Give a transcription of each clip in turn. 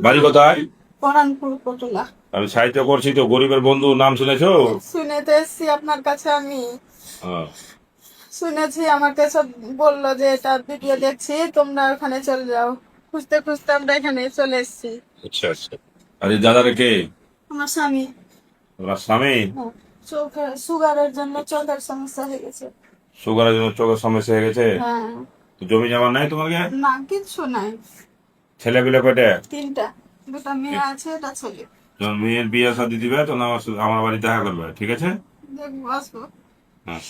বাড়ি কোথায়? পরানপুর পটুলা। আমি সাহিত্য করছি তো, গরিবের বন্ধু নাম শুনেছো? শুনেতে এসছি আপনার কাছে আমি। হ্যাঁ। শুনেছি আমার কাছে বললো যে এটা ভিডিও দেখছি, তোমরা ওখানে চলে যাও। খুঁজতে খুঁজতে আমরা এখানে চলে এসেছি। আচ্ছা আচ্ছা। আর এই দাদারে কে? আমার স্বামী। তোমার স্বামী? চোখের সুগারের জন্য চোখের সমস্যা হয়ে গেছে। সুগারের জন্য চোখের সমস্যা হয়ে গেছে? হ্যাঁ। তো জমি জমা নাই তোমাকে? না, কিচ্ছু নাই। ছেলে পেলে কয়টা? 3টা। 2টা মেয়ে আছে, এটা ছেলে। যখন মেয়ের বিয়ে শাদী দিবে তখন আমার বাড়ি দেখা করবে, ঠিক আছে? দেখবো, আসবো। হ্যাঁ।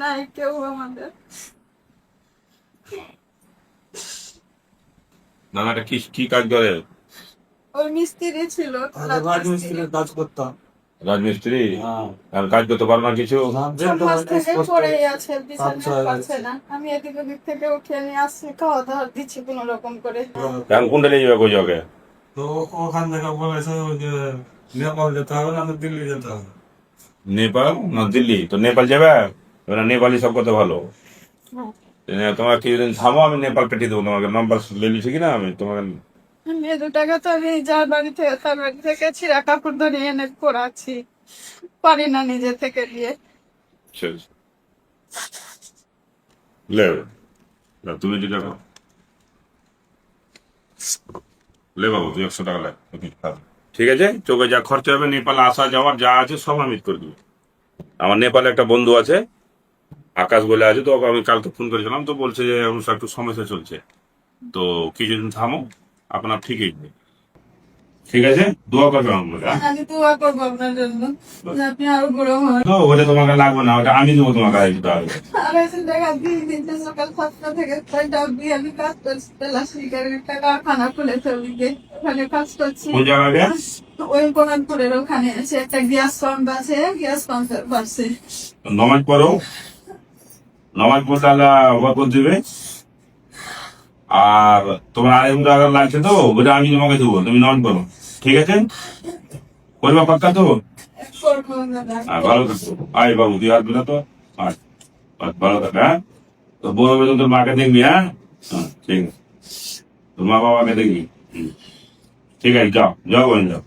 নাই কেউ আমাদের। দাদাটা কি কি কাজ করে? ওই মিস্ত্রি ছিল। রাজমিস্ত্রির কাজ করতাম। রাজমিস্ত্রি? হ্যাঁ। আর কাজ করতে পারো না কিছু? 6 মাস থেকে পড়েই আছে, কাজ বিছানায় হয়ে পাচ্ছে গেছে। না। আমি এদিক ওদিক থেকে উঠিয়ে নিয়ে আসছি, খাওয়া দাওয়া দিচ্ছি কোনো রকম করে। এখন কোনটা নিয়ে যাবে কই যাবে? তো ওখান থেকে বলেছে যে নেপাল যেতে হবে না তো দিল্লি যেতে হবে। নেপাল না দিল্লি? তো নেপাল যাবে? এবার নেপালি সব কথা ভালো। তোমার কিছুদিন থামো, আমি নেপাল পাঠিয়ে দেবো তোমাকে। নম্বর লিখেছি কিনা আমি তোমাকে? মেয়ে 2টাকে তো আমি যার বাড়ি থেকে তার বাড়ি থেকে ছিঁড়া কাপড় ধরে এনে পড়াচ্ছি, পারি না নিজে থেকে দিয়ে। লে তুমি যেটা করো। লে বাবু, তুই 100 টাকা লে। ঠিক আছে, চোখে যা খরচা হবে, নেপালে আসা যাওয়ার যা আছে সব আমি করে দেবো। আমার নেপালে একটা বন্ধু আছে, আকাশ বলে আছে, তো ওকে আমি কালকে ফোন করেছিলাম, তো বলছে যে অনুষ্ঠান একটু সমস্যা চলছে, তো কিছুদিন থামো, আপনার ঠিকই হবে। ঠিক আছে, দোয়া করবে আমার বলে, হ্যাঁ? আমি দোয়া করবো আপনার জন্য যে আপনি আরো বড় হন। তো ওটা তোমাকে লাগবে না, ওটা আমি দেবো তোমাকে। আর এসে দেখা দিন সকাল 7টা থেকে 6টা অব্দি আমি কাজ করছি। প্লাস্টিকের একটা কারখানা খুলেছে ওদিকে, ওখানে কাজ করছি। কোন জায়গায়? ওই কোরআনপুরের ওখানে আছে একটা গ্যাস পাম্প আছে, গ্যাস পাম্পের পাশে। নমাজ পড়ো, নমাজ পড়তে আল্লাহ করে দেবে। আর তোমার আরেক টাকা লাগছে তো, ওটা আমি তোমাকে দেবো, তুমি নমাজ পড়ো, ঠিক আছে? করবা পাক্কা তো? করবো দাদা। আর ভালো থাকো। আয় বাবু, তুই আসবি না তো? আয়, আয়, ভালো থাকো, হ্যাঁ? তো বড় বেতন তোর মাকে দেখবি, হ্যাঁ? হ্যাঁ, ঠিক আছে। তোর মা বাবাকে দেখবি। ঠিক আছে, যাও যাও বোন, যাও।